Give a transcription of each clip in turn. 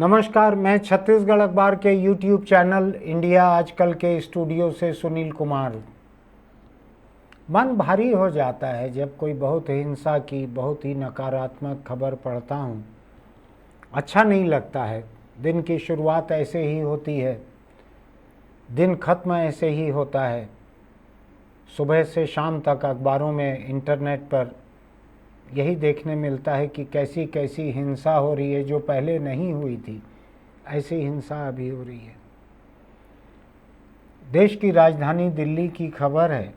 नमस्कार, मैं छत्तीसगढ़ अखबार के यूट्यूब चैनल इंडिया आजकल के स्टूडियो से सुनील कुमार। मन भारी हो जाता है जब कोई बहुत हिंसा की, बहुत ही नकारात्मक खबर पढ़ता हूँ। अच्छा नहीं लगता है। दिन की शुरुआत ऐसे ही होती है, दिन खत्म ऐसे ही होता है। सुबह से शाम तक अखबारों में, इंटरनेट पर यही देखने मिलता है कि कैसी कैसी हिंसा हो रही है जो पहले नहीं हुई थी। ऐसी हिंसा अभी हो रही है। देश की राजधानी दिल्ली की खबर है।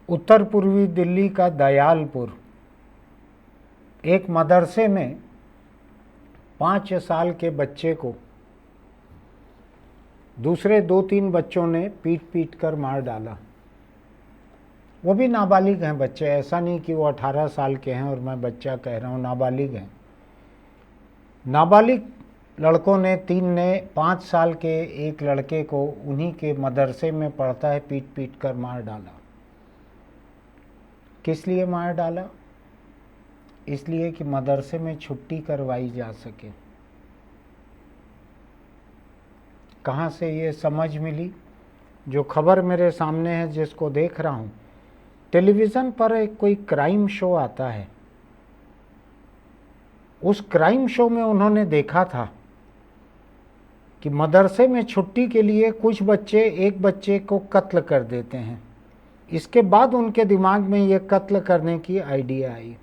उत्तर पूर्वी दिल्ली का दयालपुर, एक मदरसे में 5 साल के बच्चे को दूसरे 2-3 बच्चों ने पीट पीट कर मार डाला। वो भी नाबालिग हैं बच्चे, ऐसा नहीं कि वो 18 साल के हैं और मैं बच्चा कह रहा हूँ, नाबालिग हैं। नाबालिग लड़कों ने, 3 ने 5 साल के एक लड़के को उन्हीं के मदरसे में पढ़ता है पीट पीट कर मार डाला। किस लिए मार डाला? इसलिए कि मदरसे में छुट्टी करवाई जा सके। कहाँ से ये समझ मिली? जो खबर मेरे सामने है, जिसको देख रहा हूँ, टेलीविज़न पर एक कोई क्राइम शो आता है। उस क्राइम शो में उन्होंने देखा था कि मदरसे में छुट्टी के लिए कुछ बच्चे एक बच्चे को कत्ल कर देते हैं। इसके बाद उनके दिमाग में ये कत्ल करने की आइडिया आई।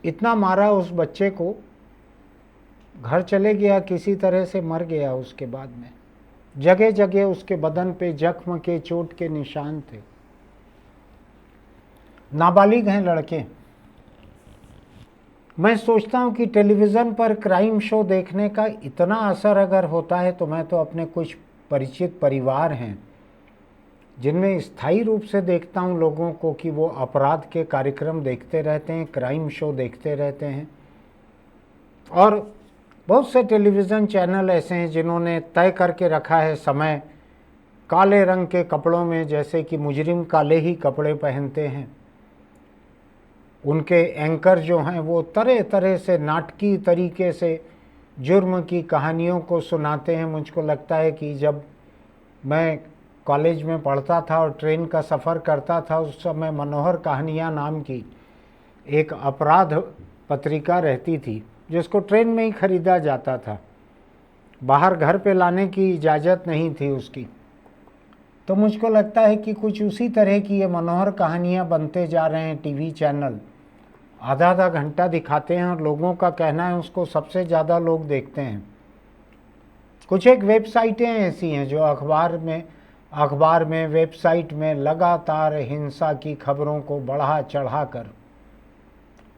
इतना मारा उस बच्चे को, घर चले गया, किसी तरह से मर गया। उसके बाद में जगह जगह उसके बदन पे जख्म के, चोट के निशान थे। नाबालिग हैं लड़के। मैं सोचता हूँ कि टेलीविज़न पर क्राइम शो देखने का इतना असर अगर होता है तो मैं तो अपने कुछ परिचित परिवार हैं जिनमें स्थायी रूप से देखता हूँ लोगों को कि वो अपराध के कार्यक्रम देखते रहते हैं, क्राइम शो देखते रहते हैं। और बहुत से टेलीविज़न चैनल ऐसे हैं जिन्होंने तय करके रखा है समय, काले रंग के कपड़ों में, जैसे कि मुजरिम काले ही कपड़े पहनते हैं। उनके एंकर जो हैं वो तरह तरह से नाटकीय तरीके से जुर्म की कहानियों को सुनाते हैं। मुझको लगता है कि जब मैं कॉलेज में पढ़ता था और ट्रेन का सफ़र करता था, उस समय मनोहर कहानियाँ नाम की एक अपराध पत्रिका रहती थी, जिसको ट्रेन में ही खरीदा जाता था। बाहर घर पे लाने की इजाज़त नहीं थी उसकी। तो मुझको लगता है कि कुछ उसी तरह की ये मनोहर कहानियाँ बनते जा रहे हैं। टीवी चैनल आधा आधा घंटा दिखाते हैं और लोगों का कहना है उसको सबसे ज़्यादा लोग देखते हैं। कुछ एक वेबसाइटें ऐसी हैं जो अखबार में वेबसाइट में लगातार हिंसा की खबरों को बढ़ा चढ़ा कर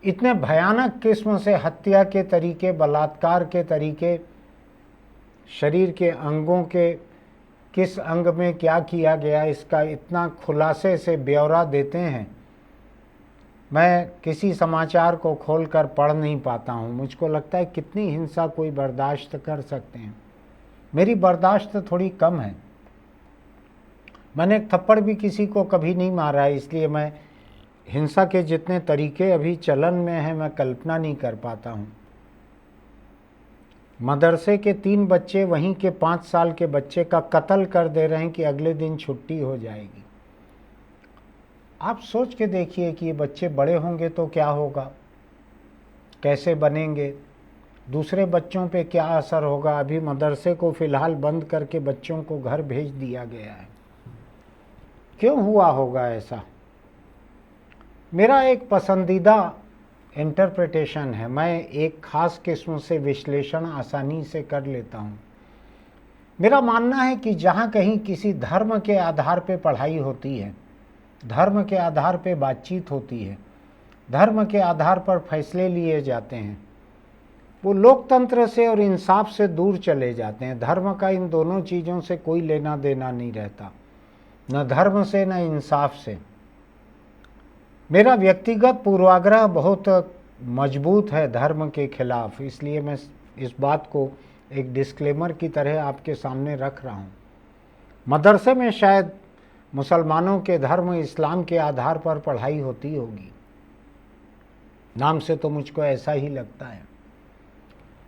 इतने भयानक किस्म से हत्या के तरीके, बलात्कार के तरीके, शरीर के अंगों के किस अंग में क्या किया गया, इसका इतना खुलासे से ब्यौरा देते हैं। मैं किसी समाचार को खोलकर पढ़ नहीं पाता हूँ। मुझको लगता है कितनी हिंसा कोई बर्दाश्त कर सकते हैं। मेरी बर्दाश्त थोड़ी कम है। मैंने एक थप्पड़ भी किसी को कभी नहीं मारा है, इसलिए मैं हिंसा के जितने तरीके अभी चलन में हैं मैं कल्पना नहीं कर पाता हूँ। मदरसे के 3 बच्चे वहीं के 5 साल के बच्चे का कत्ल कर दे रहे हैं कि अगले दिन छुट्टी हो जाएगी। आप सोच के देखिए कि ये बच्चे बड़े होंगे तो क्या होगा, कैसे बनेंगे, दूसरे बच्चों पे क्या असर होगा। अभी मदरसे को फ़िलहाल बंद करके बच्चों को घर भेज दिया गया है। क्यों हुआ होगा ऐसा? मेरा एक पसंदीदा इंटरप्रिटेशन है। मैं एक ख़ास किस्म से विश्लेषण आसानी से कर लेता हूँ। मेरा मानना है कि जहाँ कहीं किसी धर्म के आधार पे पढ़ाई होती है, धर्म के आधार पे बातचीत होती है, धर्म के आधार पर फैसले लिए जाते हैं, वो लोकतंत्र से और इंसाफ से दूर चले जाते हैं। धर्म का इन दोनों चीज़ों से कोई लेना देना नहीं रहता, न धर्म से न इंसाफ से। मेरा व्यक्तिगत पूर्वाग्रह बहुत मजबूत है धर्म के खिलाफ, इसलिए मैं इस बात को एक डिस्क्लेमर की तरह आपके सामने रख रहा हूँ। मदरसे में शायद मुसलमानों के धर्म इस्लाम के आधार पर पढ़ाई होती होगी, नाम से तो मुझको ऐसा ही लगता है।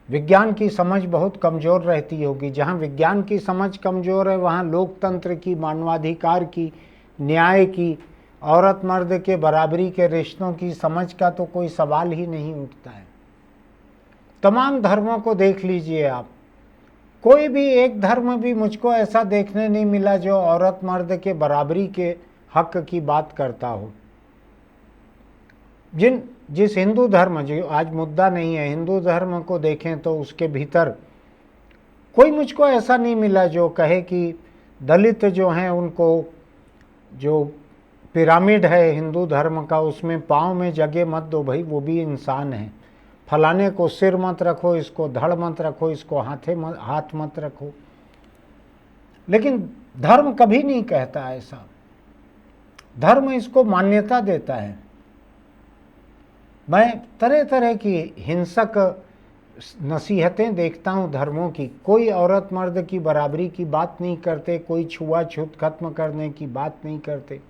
विज्ञान की समझ बहुत कमज़ोर रहती होगी। जहाँ विज्ञान की समझ कमज़ोर है वहाँ लोकतंत्र की, मानवाधिकार की, न्याय की, औरत मर्द के बराबरी के रिश्तों की समझ का तो कोई सवाल ही नहीं उठता है। तमाम धर्मों को देख लीजिए आप, कोई भी एक धर्म भी मुझको ऐसा देखने नहीं मिला जो औरत मर्द के बराबरी के हक की बात करता हो। जिस हिंदू धर्म, जो आज मुद्दा नहीं है, हिंदू धर्म को देखें तो उसके भीतर कोई मुझको ऐसा नहीं मिला जो कहे कि दलित जो हैं उनको, जो पिरामिड है हिंदू धर्म का, उसमें पाँव में जगह मत दो भाई, वो भी इंसान है। फलाने को सिर मत रखो, इसको धड़ मत रखो, इसको हाथ मत रखो। लेकिन धर्म कभी नहीं कहता ऐसा। धर्म इसको मान्यता देता है। मैं तरह तरह की हिंसक नसीहतें देखता हूँ धर्मों की। कोई औरत मर्द की बराबरी की बात नहीं करते, कोई छुआछूत खत्म करने की बात नहीं करते।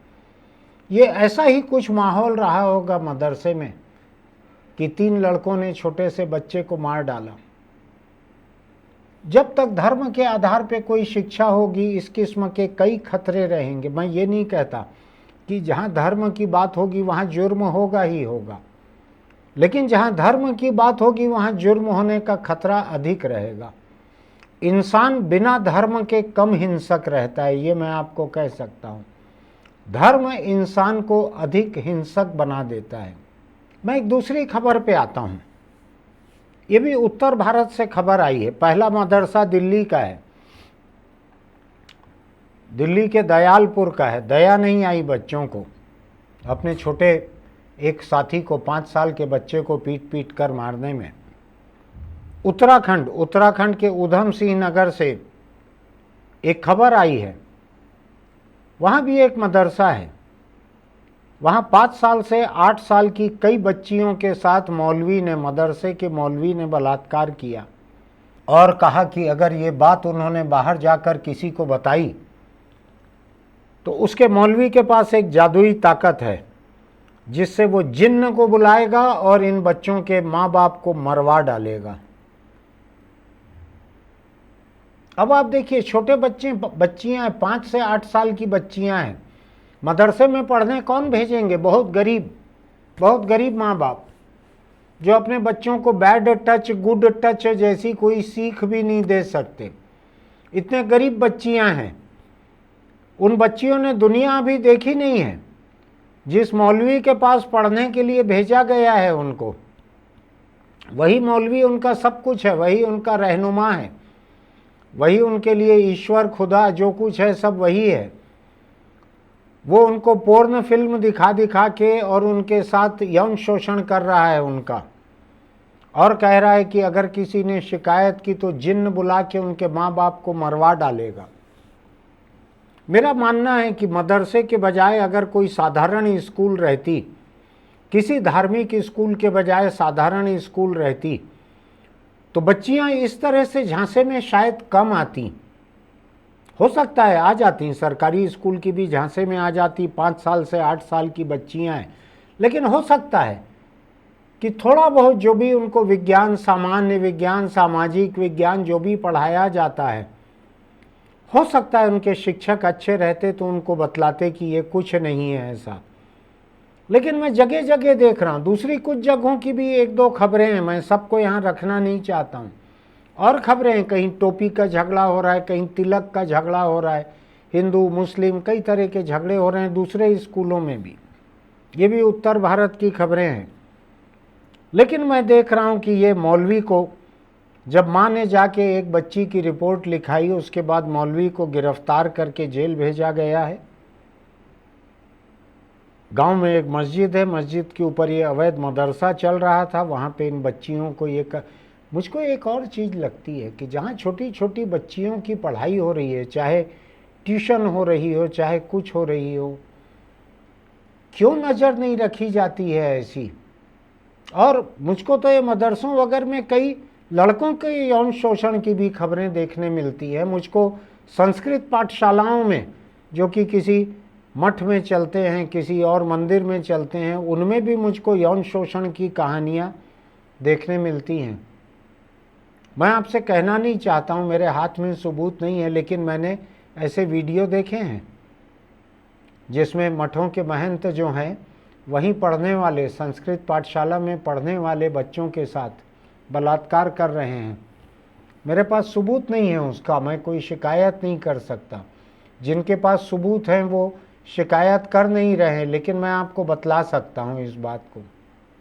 ये ऐसा ही कुछ माहौल रहा होगा मदरसे में कि 3 लड़कों ने छोटे से बच्चे को मार डाला। जब तक धर्म के आधार पे कोई शिक्षा होगी, इस किस्म के कई खतरे रहेंगे। मैं ये नहीं कहता कि जहाँ धर्म की बात होगी वहाँ जुर्म होगा ही होगा, लेकिन जहाँ धर्म की बात होगी वहाँ जुर्म होने का खतरा अधिक रहेगा। इंसान बिना धर्म के कम हिंसक रहता है, ये मैं आपको कह सकता हूँ। धर्म इंसान को अधिक हिंसक बना देता है। मैं एक दूसरी खबर पे आता हूँ। ये भी उत्तर भारत से खबर आई है। पहला मदरसा दिल्ली का है, दिल्ली के दयालपुर का है। दया नहीं आई बच्चों को, अपने छोटे एक साथी को, 5 साल के बच्चे को पीट पीट कर मारने में। उत्तराखंड के उधम सिंह नगर से एक खबर आई है। वहाँ भी एक मदरसा है। वहाँ 5 साल से 8 साल की कई बच्चियों के साथ मदरसे के मौलवी ने बलात्कार किया और कहा कि अगर ये बात उन्होंने बाहर जाकर किसी को बताई तो उसके मौलवी के पास एक जादुई ताकत है जिससे वो जिन्न को बुलाएगा और इन बच्चों के माँ बाप को मरवा डालेगा। अब आप देखिए, छोटे बच्चियां 5 से 8 साल की बच्चियां हैं, मदरसे में पढ़ने कौन भेजेंगे? बहुत गरीब माँ बाप जो अपने बच्चों को बैड टच गुड टच जैसी कोई सीख भी नहीं दे सकते। इतने गरीब बच्चियां हैं। उन बच्चियों ने दुनिया अभी देखी नहीं है। जिस मौलवी के पास पढ़ने के लिए भेजा गया है उनको, वही मौलवी उनका सब कुछ है, वही उनका रहनुमा है, वही उनके लिए ईश्वर खुदा जो कुछ है सब वही है। वो उनको पोर्न फिल्म दिखा दिखा के और उनके साथ यौन शोषण कर रहा है उनका, और कह रहा है कि अगर किसी ने शिकायत की तो जिन्न बुला के उनके माँ बाप को मरवा डालेगा। मेरा मानना है कि मदरसे के बजाय अगर कोई साधारण स्कूल रहती, किसी धार्मिक स्कूल के बजाय साधारण स्कूल रहती, तो बच्चियां इस तरह से झांसे में शायद कम आती। हो सकता है आ जाती, सरकारी स्कूल की भी झांसे में आ जाती। 5 साल से 8 साल की बच्चियां हैं, लेकिन हो सकता है कि थोड़ा बहुत जो भी उनको विज्ञान, सामान्य विज्ञान, सामाजिक विज्ञान जो भी पढ़ाया जाता है, हो सकता है उनके शिक्षक अच्छे रहते तो उनको बतलाते कि ये कुछ नहीं है ऐसा। लेकिन मैं जगह जगह देख रहा हूँ, दूसरी कुछ जगहों की भी 1-2 खबरें हैं, मैं सबको यहाँ रखना नहीं चाहता हूँ। और खबरें हैं, कहीं टोपी का झगड़ा हो रहा है, कहीं तिलक का झगड़ा हो रहा है, हिंदू मुस्लिम कई तरह के झगड़े हो रहे हैं दूसरे स्कूलों में भी। ये भी उत्तर भारत की खबरें हैं। लेकिन मैं देख रहा हूँ कि ये मौलवी को, जब माँ ने जाके एक बच्ची की रिपोर्ट लिखाई, उसके बाद मौलवी को गिरफ्तार करके जेल भेजा गया है। गांव में एक मस्जिद है, मस्जिद के ऊपर ये अवैध मदरसा चल रहा था, वहाँ पे इन बच्चियों को मुझको एक और चीज़ लगती है कि जहाँ छोटी छोटी बच्चियों की पढ़ाई हो रही है, चाहे ट्यूशन हो रही हो, चाहे कुछ हो रही हो, क्यों नज़र नहीं रखी जाती है ऐसी। और मुझको तो ये मदरसों वगैरह में कई लड़कों के यौन शोषण की भी खबरें देखने मिलती है। मुझको संस्कृत पाठशालाओं में, जो कि किसी मठ में चलते हैं, किसी और मंदिर में चलते हैं, उनमें भी मुझको यौन शोषण की कहानियाँ देखने मिलती हैं। मैं आपसे कहना नहीं चाहता हूँ, मेरे हाथ में सबूत नहीं है, लेकिन मैंने ऐसे वीडियो देखे हैं जिसमें मठों के महंत जो हैं वहीं पढ़ने वाले, संस्कृत पाठशाला में पढ़ने वाले बच्चों के साथ बलात्कार कर रहे हैं। मेरे पास सबूत नहीं है उसका, मैं कोई शिकायत नहीं कर सकता। जिनके पास सबूत हैं वो शिकायत कर नहीं रहे, लेकिन मैं आपको बतला सकता हूँ इस बात को।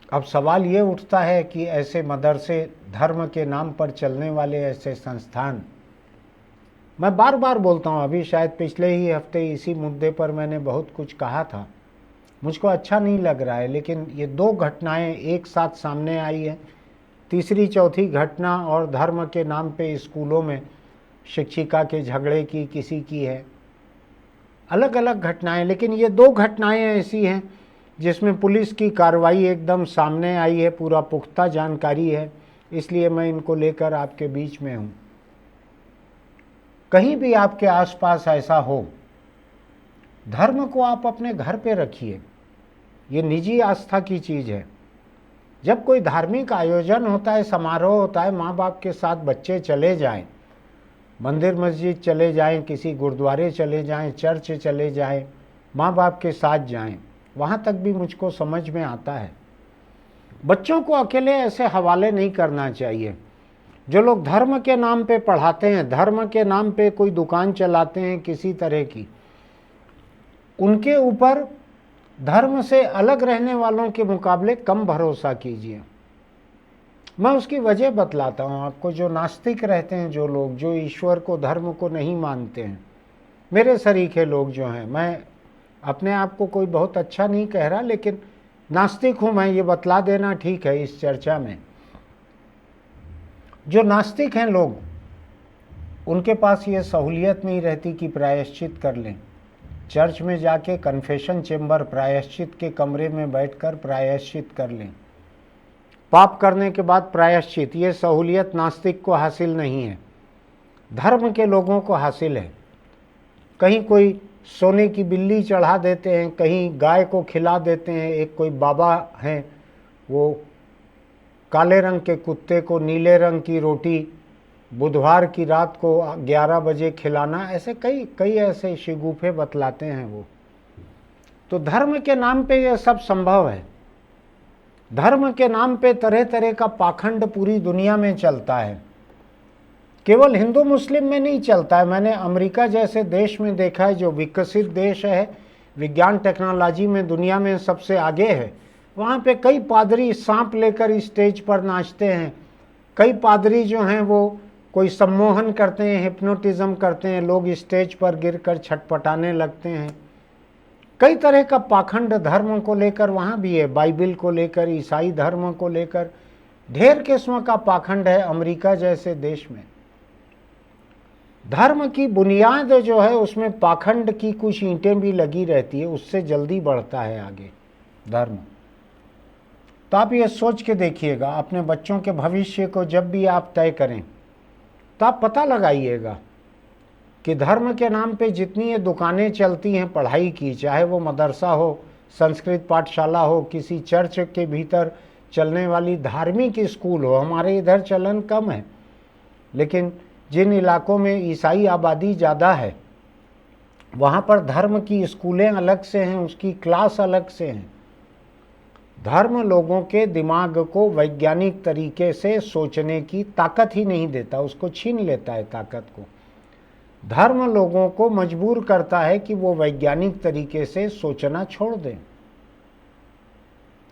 अब सवाल ये उठता है कि ऐसे मदरसे, धर्म के नाम पर चलने वाले ऐसे संस्थान, मैं बार बार बोलता हूँ, अभी शायद पिछले ही हफ्ते इसी मुद्दे पर मैंने बहुत कुछ कहा था, मुझको अच्छा नहीं लग रहा है, लेकिन ये दो घटनाएं एक साथ सामने आई है। तीसरी चौथी घटना और धर्म के नाम पे स्कूलों में शिक्षिका के झगड़े की किसी की है, अलग अलग घटनाएं, लेकिन ये दो घटनाएं ऐसी हैं जिसमें पुलिस की कार्रवाई एकदम सामने आई है, पूरा पुख्ता जानकारी है, इसलिए मैं इनको लेकर आपके बीच में हूँ। कहीं भी आपके आसपास ऐसा हो, धर्म को आप अपने घर पे रखिए, ये निजी आस्था की चीज़ है। जब कोई धार्मिक आयोजन होता है, समारोह होता है, माँ बाप के साथ बच्चे चले जाएं, मंदिर मस्जिद चले जाएं, किसी गुरुद्वारे चले जाएं, चर्च चले जाएं, माँ बाप के साथ जाएं, वहाँ तक भी मुझको समझ में आता है। बच्चों को अकेले ऐसे हवाले नहीं करना चाहिए। जो लोग धर्म के नाम पे पढ़ाते हैं, धर्म के नाम पे कोई दुकान चलाते हैं किसी तरह की, उनके ऊपर धर्म से अलग रहने वालों के मुकाबले कम भरोसा कीजिए। मैं उसकी वजह बतलाता हूँ आपको। जो नास्तिक रहते हैं, जो लोग जो ईश्वर को, धर्म को नहीं मानते हैं, मेरे सरीखे लोग जो हैं, मैं अपने आप को कोई बहुत अच्छा नहीं कह रहा, लेकिन नास्तिक हूँ मैं, ये बतला देना ठीक है इस चर्चा में। जो नास्तिक हैं लोग, उनके पास ये सहूलियत नहीं रहती कि प्रायश्चित कर लें। चर्च में जाके कन्फेशन चेंबर, प्रायश्चित के कमरे में बैठकर प्रायश्चित कर लें, पाप करने के बाद प्रायश्चित, ये सहूलियत नास्तिक को हासिल नहीं है, धर्म के लोगों को हासिल है। कहीं कोई सोने की बिल्ली चढ़ा देते हैं, कहीं गाय को खिला देते हैं। एक कोई बाबा हैं, वो काले रंग के कुत्ते को नीले रंग की रोटी बुधवार की रात को 11 बजे खिलाना, ऐसे कई ऐसे शिगुफे बतलाते हैं वो। तो धर्म के नाम पे ये सब संभव है। धर्म के नाम पे तरह तरह का पाखंड पूरी दुनिया में चलता है, केवल हिंदू मुस्लिम में नहीं चलता है। मैंने अमेरिका जैसे देश में देखा है, जो विकसित देश है, विज्ञान टेक्नोलॉजी में दुनिया में सबसे आगे है। वहाँ पे कई पादरी सांप लेकर स्टेज पर नाचते हैं, कई पादरी जो हैं वो कोई सम्मोहन करते हैं, हिप्नोटिज्म करते हैं, लोग स्टेज पर गिरकर छटपटाने लगते हैं। कई तरह का पाखंड धर्म को लेकर वहाँ भी है, बाइबिल को लेकर, ईसाई धर्म को लेकर ढेर किस्म का पाखंड है अमेरिका जैसे देश में। धर्म की बुनियाद जो है उसमें पाखंड की कुछ ईंटें भी लगी रहती है, उससे जल्दी बढ़ता है आगे धर्म। तो आप ये सोच के देखिएगा, अपने बच्चों के भविष्य को जब भी आप तय करें तो आप पता लगाइएगा कि धर्म के नाम पे जितनी ये दुकानें चलती हैं पढ़ाई की, चाहे वो मदरसा हो, संस्कृत पाठशाला हो, किसी चर्च के भीतर चलने वाली धार्मिक स्कूल हो। हमारे इधर चलन कम है, लेकिन जिन इलाकों में ईसाई आबादी ज़्यादा है वहाँ पर धर्म की स्कूलें अलग से हैं, उसकी क्लास अलग से हैं। धर्म लोगों के दिमाग को वैज्ञानिक तरीके से सोचने की ताकत ही नहीं देता, उसको छीन लेता है ताकत को। धर्म लोगों को मजबूर करता है कि वो वैज्ञानिक तरीके से सोचना छोड़ दें।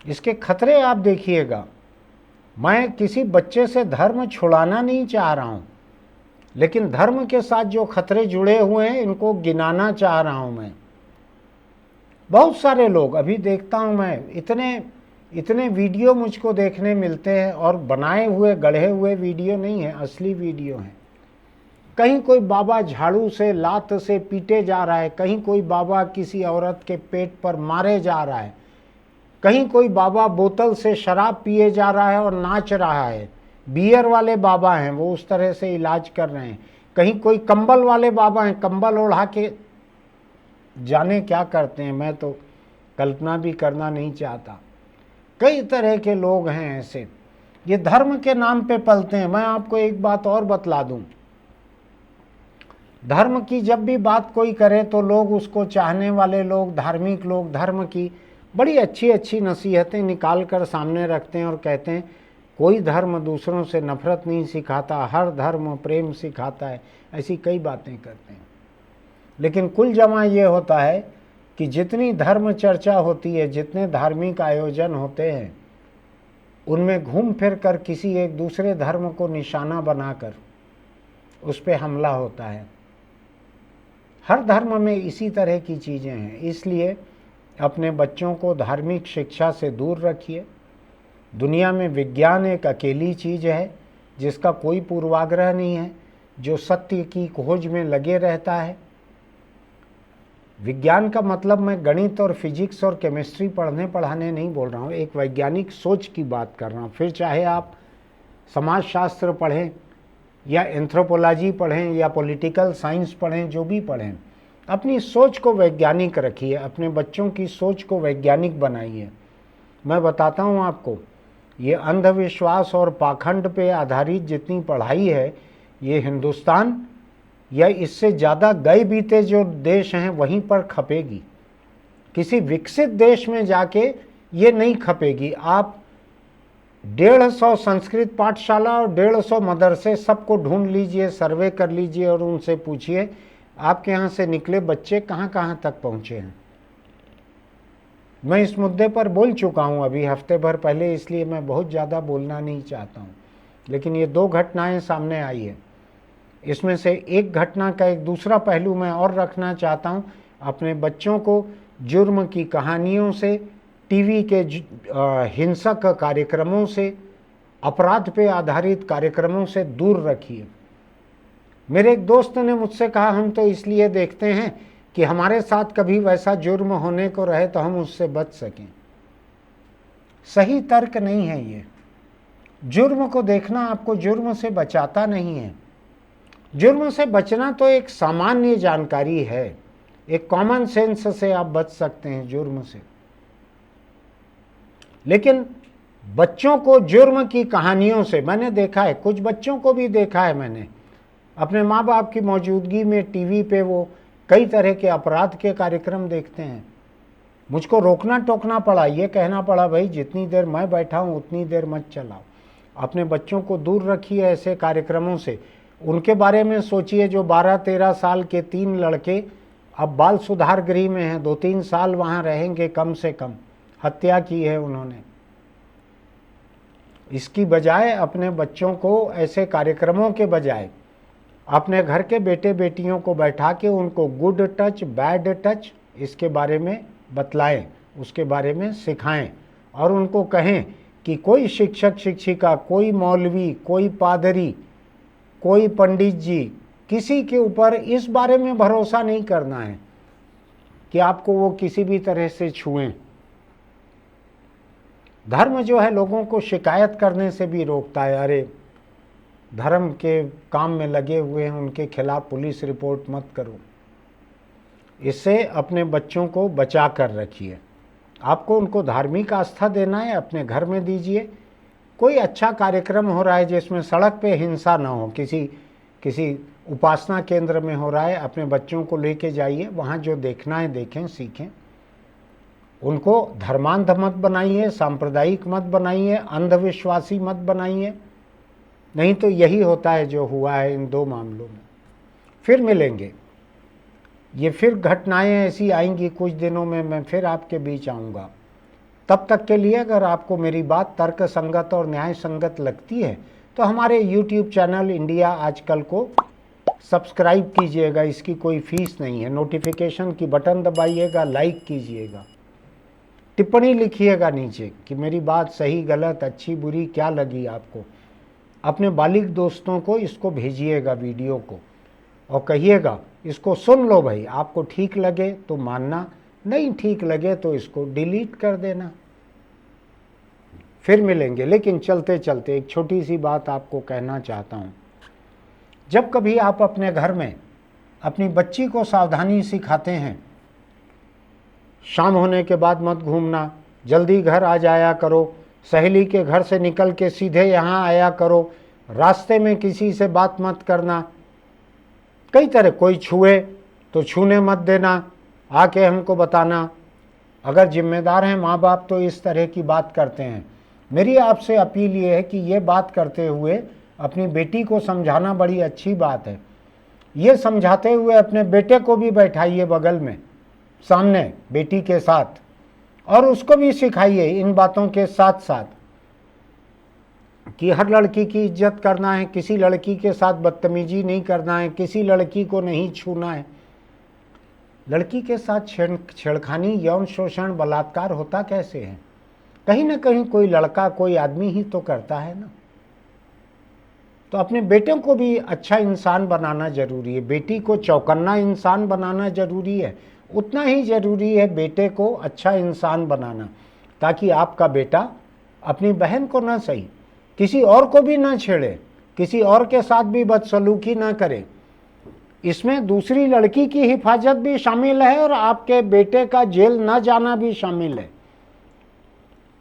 इसके खतरे आप देखिएगा। मैं किसी बच्चे से धर्म छुड़ाना नहीं चाह रहा हूँ, लेकिन धर्म के साथ जो खतरे जुड़े हुए हैं इनको गिनाना चाह रहा हूँ मैं। बहुत सारे लोग अभी देखता हूँ मैं, इतने वीडियो मुझको देखने मिलते हैं, और बनाए हुए गढ़े हुए वीडियो नहीं है, असली वीडियो हैं। कहीं कोई बाबा झाड़ू से, लात से पीटे जा रहा है, कहीं कोई बाबा किसी औरत के पेट पर मारे जा रहा है, कहीं कोई बाबा बोतल से शराब पिए जा रहा है और नाच रहा है। बियर वाले बाबा हैं, वो उस तरह से इलाज कर रहे हैं। कहीं कोई कंबल वाले बाबा हैं, कंबल ओढ़ा के जाने क्या करते हैं, मैं तो कल्पना भी करना नहीं चाहता। कई तरह के लोग हैं ऐसे, ये धर्म के नाम पे पलते हैं। मैं आपको एक बात और बतला दूं, धर्म की जब भी बात कोई करे तो लोग उसको, चाहने वाले लोग, धार्मिक लोग, धर्म की बड़ी अच्छी अच्छी नसीहतें निकाल कर सामने रखते हैं और कहते हैं कोई धर्म दूसरों से नफरत नहीं सिखाता, हर धर्म प्रेम सिखाता है। ऐसी कई बातें करते हैं, लेकिन कुल जमा ये होता है कि जितनी धर्म चर्चा होती है, जितने धार्मिक आयोजन होते हैं, उनमें घूम फिर कर किसी एक दूसरे धर्म को निशाना बनाकर उस पर हमला होता है। हर धर्म में इसी तरह की चीज़ें हैं। इसलिए अपने बच्चों को धार्मिक शिक्षा से दूर रखिए। दुनिया में विज्ञान एक अकेली चीज़ है जिसका कोई पूर्वाग्रह नहीं है, जो सत्य की खोज में लगे रहता है। विज्ञान का मतलब मैं गणित और फिजिक्स और केमिस्ट्री पढ़ने पढ़ाने नहीं बोल रहा हूँ, एक वैज्ञानिक सोच की बात कर रहा हूँ। फिर चाहे आप समाजशास्त्र पढ़ें या एंथ्रोपोलॉजी पढ़ें या पॉलिटिकल साइंस पढ़ें, जो भी पढ़ें, अपनी सोच को वैज्ञानिक रखिए, अपने बच्चों की सोच को वैज्ञानिक बनाइए। मैं बताता हूँ आपको, ये अंधविश्वास और पाखंड पे आधारित जितनी पढ़ाई है, ये हिंदुस्तान या इससे ज़्यादा गए बीते जो देश हैं वहीं पर खपेगी। किसी विकसित देश में जाके ये नहीं खपेगी। आप 150 संस्कृत पाठशाला और 150 मदरसे सबको ढूंढ लीजिए, सर्वे कर लीजिए और उनसे पूछिए आपके यहाँ से निकले बच्चे कहाँ कहाँ तक पहुँचे हैं। मैं इस मुद्दे पर बोल चुका हूँ अभी हफ्ते भर पहले, इसलिए मैं बहुत ज़्यादा बोलना नहीं चाहता हूँ। लेकिन ये 2 घटनाएं सामने आई है। इसमें से एक घटना का एक दूसरा पहलू मैं और रखना चाहता हूँ। अपने बच्चों को जुर्म की कहानियों से, टीवी के हिंसक कार्यक्रमों से, अपराध पे आधारित कार्यक्रमों से दूर रखिए। मेरे एक दोस्त ने मुझसे कहा, हम तो इसलिए देखते हैं कि हमारे साथ कभी वैसा जुर्म होने को रहे तो हम उससे बच सकें। सही तर्क नहीं है ये। जुर्म को देखना आपको जुर्म से बचाता नहीं है। जुर्म से बचना तो एक सामान्य जानकारी है, एक कॉमन सेंस से आप बच सकते हैं जुर्म से। लेकिन बच्चों को जुर्म की कहानियों से, मैंने देखा है, कुछ बच्चों को भी देखा है मैंने, अपने माँ बाप की मौजूदगी में टीवी पे वो कई तरह के अपराध के कार्यक्रम देखते हैं। मुझको रोकना टोकना पड़ा, ये कहना पड़ा भाई जितनी देर मैं बैठा हूँ उतनी देर मत चलाओ। अपने बच्चों को दूर रखिए ऐसे कार्यक्रमों से। उनके बारे में सोचिए जो 12-13 साल के 3 लड़के अब बाल सुधार गृह में हैं, 2-3 साल वहाँ रहेंगे कम से कम। हत्या की है उन्होंने। इसकी बजाय अपने बच्चों को ऐसे कार्यक्रमों के बजाय अपने घर के बेटे बेटियों को बैठा के उनको गुड टच, बैड टच, इसके बारे में बतलाएं, उसके बारे में सिखाएं और उनको कहें कि कोई शिक्षक शिक्षिका, कोई मौलवी, कोई पादरी, कोई पंडित जी, किसी के ऊपर इस बारे में भरोसा नहीं करना है कि आपको वो किसी भी तरह से छुएं। धर्म जो है लोगों को शिकायत करने से भी रोकता है। अरे धर्म के काम में लगे हुए हैं, उनके खिलाफ पुलिस रिपोर्ट मत करो। इससे अपने बच्चों को बचा कर रखिए। आपको उनको धार्मिक आस्था देना है, अपने घर में दीजिए। कोई अच्छा कार्यक्रम हो रहा है जिसमें सड़क पे हिंसा ना हो, किसी उपासना केंद्र में हो रहा है, अपने बच्चों को लेके जाइए, वहाँ जो देखना है देखें, सीखें। उनको धर्मांध मत बनाइए, सांप्रदायिक मत बनाइए, अंधविश्वासी मत बनाइए। नहीं तो यही होता है जो हुआ है इन 2 मामलों में। फिर मिलेंगे, ये फिर घटनाएं ऐसी आएंगी कुछ दिनों में, मैं फिर आपके बीच आऊँगा। तब तक के लिए अगर आपको मेरी बात तर्क संगत और न्याय संगत लगती है तो हमारे YouTube चैनल इंडिया आजकल को सब्सक्राइब कीजिएगा। इसकी कोई फीस नहीं है। नोटिफिकेशन की बटन दबाइएगा, लाइक कीजिएगा, टिप्पणी लिखिएगा नीचे कि मेरी बात सही गलत, अच्छी बुरी क्या लगी आपको। अपने बालिग दोस्तों को इसको भेजिएगा वीडियो को और कहिएगा इसको सुन लो भाई, आपको ठीक लगे तो मानना, नहीं ठीक लगे तो इसको डिलीट कर देना। फिर मिलेंगे। लेकिन चलते चलते एक छोटी सी बात आपको कहना चाहता हूँ। जब कभी आप अपने घर में अपनी बच्ची को सावधानी सिखाते हैं शाम होने के बाद मत घूमना, जल्दी घर आ जाया करो, सहेली के घर से निकल के सीधे यहाँ आया करो, रास्ते में किसी से बात मत करना। कई तरह, कोई छुए तो छूने मत देना, आके हमको बताना। अगर जिम्मेदार हैं माँ बाप तो इस तरह की बात करते हैं। मेरी आपसे अपील ये है कि ये बात करते हुए अपनी बेटी को समझाना बड़ी अच्छी बात है। ये समझाते हुए अपने बेटे को भी बैठाइए बगल में, सामने बेटी के साथ, और उसको भी सिखाइए इन बातों के साथ साथ कि हर लड़की की इज्जत करना है, किसी लड़की के साथ बदतमीजी नहीं करना है, किसी लड़की को नहीं छूना है। लड़की के साथ छेड़खानी, यौन शोषण, बलात्कार होता कैसे है? कहीं ना कहीं कोई लड़का, कोई आदमी ही तो करता है ना। तो अपने बेटों को भी अच्छा इंसान बनाना जरूरी है, बेटी को चौकन्ना इंसान बनाना जरूरी है, उतना ही जरूरी है बेटे को अच्छा इंसान बनाना, ताकि आपका बेटा अपनी बहन को ना सही, किसी और को भी ना छेड़े, किसी और के साथ भी बदसलूकी ना करे। इसमें दूसरी लड़की की हिफाजत भी शामिल है और आपके बेटे का जेल ना जाना भी शामिल है।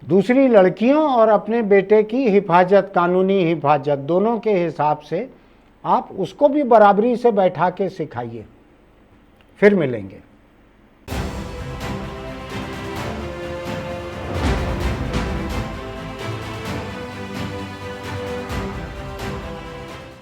दूसरी लड़कियों और अपने बेटे की हिफाजत, कानूनी हिफाजत, दोनों के हिसाब से आप उसको भी बराबरी से बैठा के सिखाइए। फिर मिलेंगे।